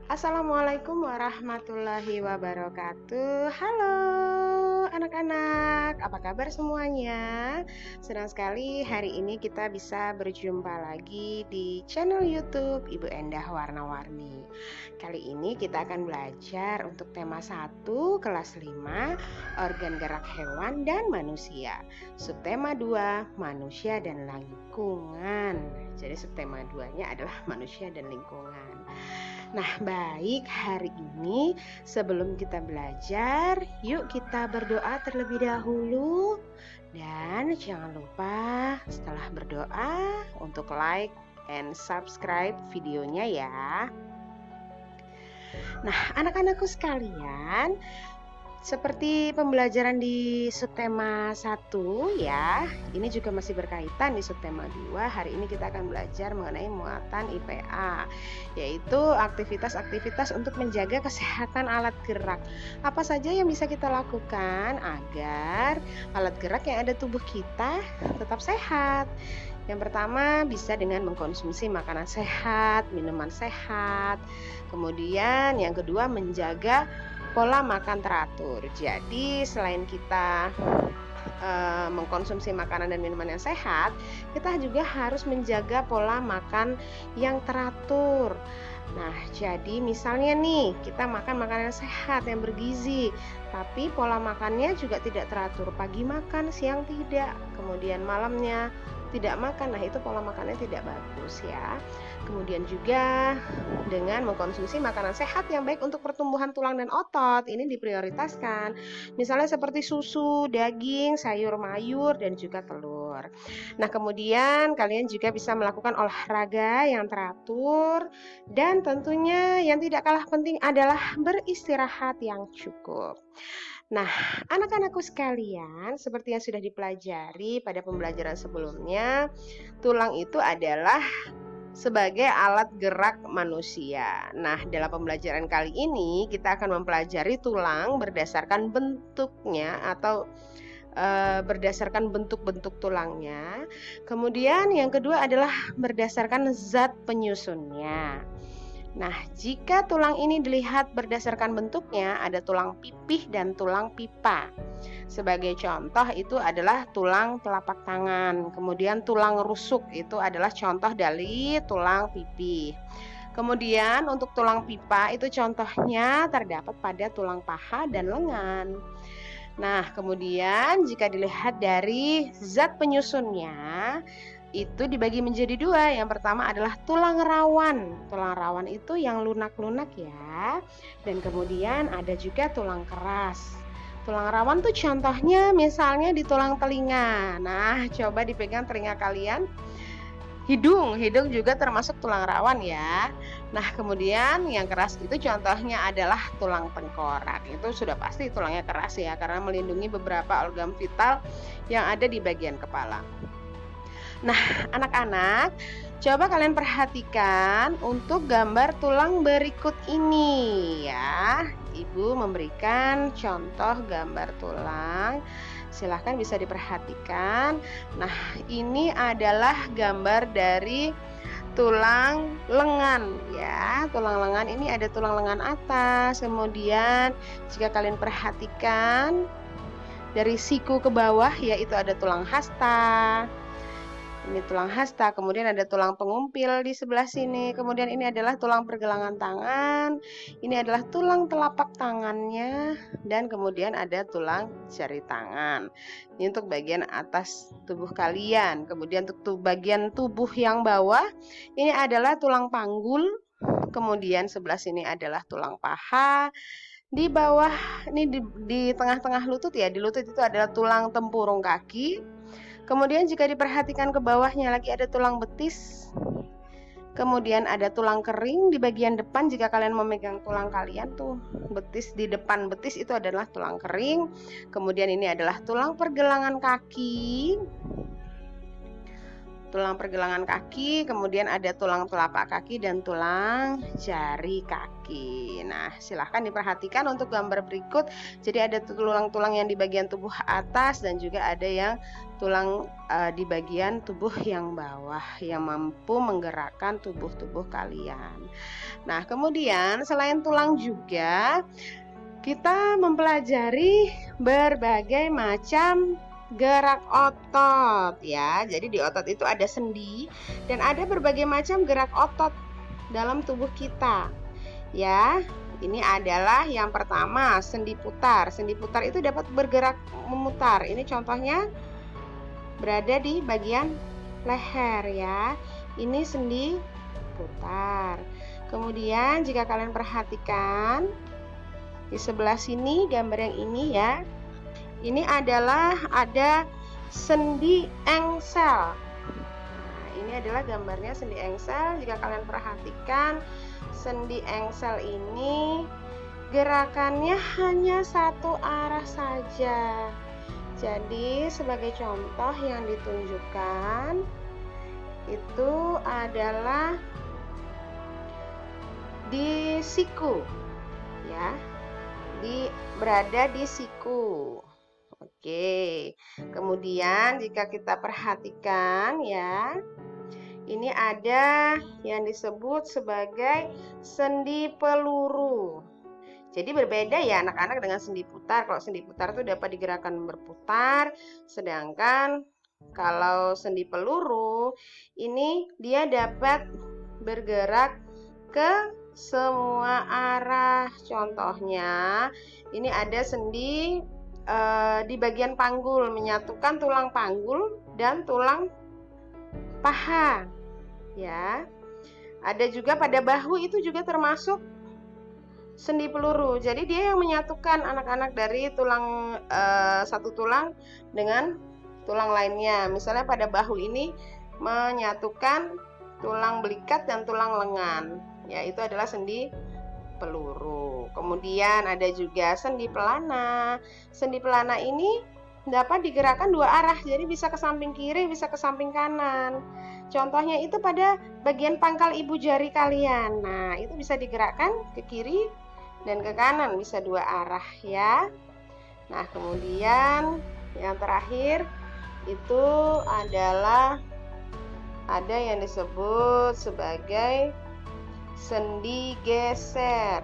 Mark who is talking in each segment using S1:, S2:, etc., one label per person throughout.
S1: Assalamualaikum warahmatullahi wabarakatuh. Halo anak-anak, apa kabar semuanya? Senang sekali hari ini kita bisa berjumpa lagi di channel YouTube Ibu Endah Warna-Warni. Kali ini kita akan belajar untuk tema 1 kelas 5 organ gerak hewan dan manusia. Subtema 2 manusia dan lingkungan. Jadi subtema 2-nya adalah manusia dan lingkungan. Nah, baik, hari ini sebelum kita belajar, yuk kita berdoa terlebih dahulu. Dan jangan lupa setelah berdoa untuk like and subscribe videonya ya. Nah, anak-anakku sekalian, seperti pembelajaran di subtema 1 ya, ini juga masih berkaitan di subtema 2. Hari ini kita akan belajar mengenai muatan IPA, yaitu aktivitas-aktivitas untuk menjaga kesehatan alat gerak. Apa saja yang bisa kita lakukan agar alat gerak yang ada tubuh kita tetap sehat? Yang pertama bisa dengan mengkonsumsi makanan sehat, minuman sehat. Kemudian yang kedua menjaga pola makan teratur. Jadi selain kita mengkonsumsi makanan dan minuman yang sehat, kita juga harus menjaga pola makan yang teratur. Nah, jadi misalnya nih, kita makan makanan sehat yang bergizi, tapi pola makannya juga tidak teratur. Pagi makan, siang tidak, kemudian malamnya tidak makan. Nah, itu pola makannya tidak bagus ya. Kemudian juga dengan mengkonsumsi makanan sehat yang baik untuk pertumbuhan tulang dan otot, ini diprioritaskan. Misalnya seperti susu, daging, sayur mayur, dan juga telur. Nah, kemudian kalian juga bisa melakukan olahraga yang teratur, dan tentunya yang tidak kalah penting adalah beristirahat yang cukup. Nah, anak-anakku sekalian, seperti yang sudah dipelajari pada pembelajaran sebelumnya, tulang itu adalah sebagai alat gerak manusia. Nah, dalam pembelajaran kali ini kita akan mempelajari tulang berdasarkan bentuknya atau berdasarkan bentuk-bentuk tulangnya. Kemudian yang kedua adalah berdasarkan zat penyusunnya. Nah, jika tulang ini dilihat berdasarkan bentuknya, ada tulang pipih dan tulang pipa. Sebagai contoh itu adalah tulang telapak tangan. Kemudian tulang rusuk itu adalah contoh dari tulang pipih. Kemudian untuk tulang pipa itu contohnya terdapat pada tulang paha dan lengan. Nah, kemudian jika dilihat dari zat penyusunnya, itu dibagi menjadi 2. Yang pertama adalah tulang rawan. Tulang rawan itu yang lunak-lunak ya. Dan kemudian ada juga tulang keras. Tulang rawan tuh contohnya misalnya di tulang telinga. Nah, coba dipegang telinga kalian. Hidung juga termasuk tulang rawan ya. Nah, kemudian yang keras itu contohnya adalah tulang tengkorak. Itu sudah pasti tulangnya keras ya, karena melindungi beberapa organ vital yang ada di bagian kepala. Nah, anak-anak, coba kalian perhatikan untuk gambar tulang berikut ini ya. Ibu memberikan contoh gambar tulang. Silahkan bisa diperhatikan. Nah, ini adalah gambar dari tulang lengan ya. Tulang lengan ini ada tulang lengan atas. Kemudian jika kalian perhatikan dari siku ke bawah yaitu ada tulang hasta. Ini tulang hasta, kemudian ada tulang pengumpil di sebelah sini. Kemudian ini adalah tulang pergelangan tangan. Ini adalah tulang telapak tangannya, dan kemudian ada tulang jari tangan. Ini untuk bagian atas tubuh kalian. Kemudian untuk bagian tubuh yang bawah, ini adalah tulang panggul. Kemudian sebelah sini adalah tulang paha. Di bawah, ini di tengah-tengah lutut ya. Di lutut itu adalah tulang tempurung kaki. Kemudian jika diperhatikan ke bawahnya lagi ada tulang betis. Kemudian ada tulang kering di bagian depan. Jika kalian memegang tulang kalian tuh betis, di depan betis itu adalah tulang kering. Kemudian ini adalah tulang pergelangan kaki. tulang pergelangan kaki, kemudian ada tulang telapak kaki dan tulang jari kaki. Nah, silahkan diperhatikan untuk gambar berikut. Jadi ada tulang-tulang yang di bagian tubuh atas dan juga ada yang tulang di bagian tubuh yang bawah yang mampu menggerakkan tubuh-tubuh kalian. Nah, kemudian selain tulang juga kita mempelajari berbagai macam gerak otot ya. Jadi di otot itu ada sendi dan ada berbagai macam gerak otot dalam tubuh kita. Ya, ini adalah yang pertama, sendi putar. Sendi putar itu dapat bergerak memutar. Ini contohnya berada di bagian leher ya. Ini sendi putar. Kemudian jika kalian perhatikan di sebelah sini gambar yang ini ya. Ini adalah ada sendi engsel. Nah, ini adalah gambarnya sendi engsel. Jika kalian perhatikan, sendi engsel ini gerakannya hanya satu arah saja. Jadi, sebagai contoh yang ditunjukkan itu adalah di siku, ya, berada di siku. Oke, kemudian jika kita perhatikan ya, ini ada yang disebut sebagai sendi peluru. Jadi berbeda ya anak-anak dengan sendi putar. Kalau sendi putar itu dapat digerakkan berputar, sedangkan kalau sendi peluru ini dia dapat bergerak ke semua arah. Contohnya, ini ada sendi di bagian panggul, menyatukan tulang panggul dan tulang paha. Ya, ada juga pada bahu, itu juga termasuk sendi peluru. Jadi dia yang menyatukan anak-anak dari tulang satu tulang dengan tulang lainnya. Misalnya pada bahu ini menyatukan tulang belikat dan tulang lengan. Ya, itu adalah sendi peluru. Kemudian ada juga sendi pelana. Sendi pelana ini dapat digerakkan dua arah, jadi bisa ke samping kiri, bisa ke samping kanan. Contohnya itu pada bagian pangkal ibu jari kalian. Nah, itu bisa digerakkan ke kiri dan ke kanan, bisa dua arah ya. Nah, kemudian yang terakhir itu adalah ada yang disebut sebagai sendi geser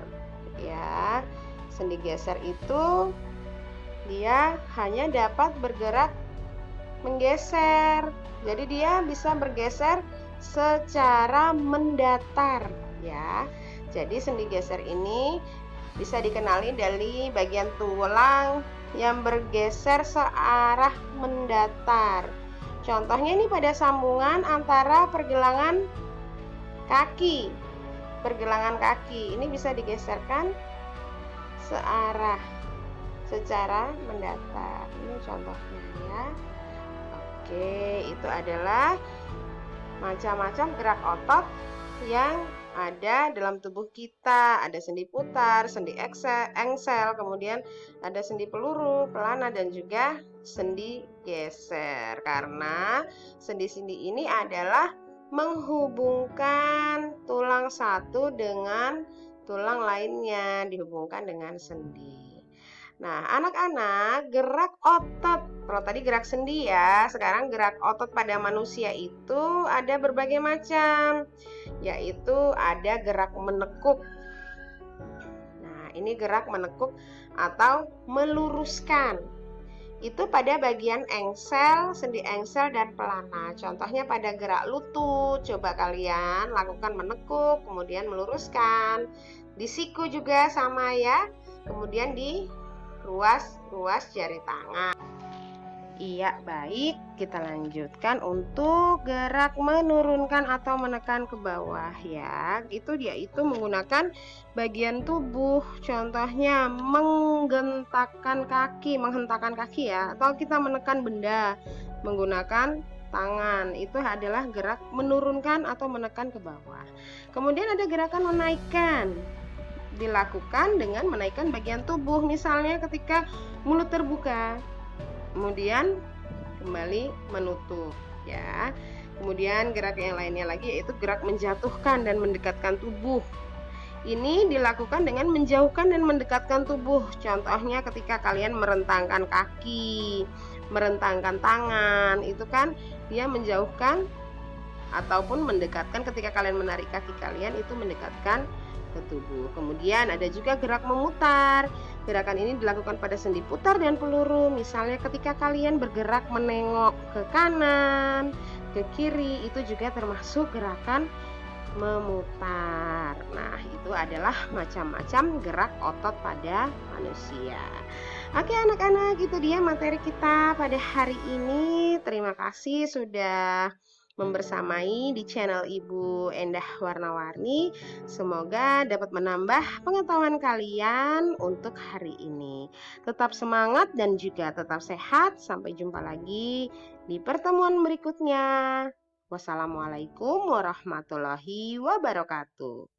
S1: ya. Sendi geser itu dia hanya dapat bergerak menggeser. Jadi dia bisa bergeser secara mendatar ya. Jadi sendi geser ini bisa dikenali dari bagian tulang yang bergeser searah mendatar. Contohnya ini pada sambungan antara pergelangan kaki. Pergelangan kaki ini bisa digeserkan searah secara mendatar. Ini contohnya ya. Oke, itu adalah macam-macam gerak otot yang ada dalam tubuh kita. Ada sendi putar, sendi engsel, kemudian ada sendi peluru, pelana, dan juga sendi geser. Karena sendi-sendi ini adalah menghubungkan tulang satu dengan tulang lainnya, dihubungkan dengan sendi. Nah, anak-anak, gerak otot, kalau tadi gerak sendi ya, sekarang gerak otot pada manusia itu ada berbagai macam, yaitu ada gerak menekuk. Nah, ini gerak menekuk atau meluruskan. Itu pada bagian engsel, sendi engsel, dan pelana. Contohnya pada gerak lutut, coba kalian lakukan menekuk, kemudian meluruskan. Di siku juga sama ya, kemudian di ruas jari tangan. Iya, baik. Kita lanjutkan untuk gerak menurunkan atau menekan ke bawah ya. Itu dia itu menggunakan bagian tubuh. Contohnya menghentakkan kaki ya, atau kita menekan benda menggunakan tangan. Itu adalah gerak menurunkan atau menekan ke bawah. Kemudian ada gerakan menaikkan. Dilakukan dengan menaikkan bagian tubuh, misalnya ketika mulut terbuka, kemudian kembali menutup ya. Kemudian gerak yang lainnya lagi yaitu gerak menjatuhkan dan mendekatkan tubuh. Ini dilakukan dengan menjauhkan dan mendekatkan tubuh. Contohnya ketika kalian merentangkan kaki, merentangkan tangan, itu kan dia menjauhkan ataupun mendekatkan. Ketika kalian menarik kaki kalian itu mendekatkan ke tubuh. Kemudian ada juga gerak memutar. Gerakan ini dilakukan pada sendi putar dan peluru. Misalnya ketika kalian bergerak menengok ke kanan, ke kiri, itu juga termasuk gerakan memutar. Nah, itu adalah macam-macam gerak otot pada manusia. Oke, anak-anak, itu dia materi kita pada hari ini. Terima kasih sudah membersamai di channel Ibu Endah Warna-Warni. Semoga dapat menambah pengetahuan kalian untuk hari ini. Tetap semangat dan juga tetap sehat. Sampai jumpa lagi di pertemuan berikutnya. Wassalamualaikum warahmatullahi wabarakatuh.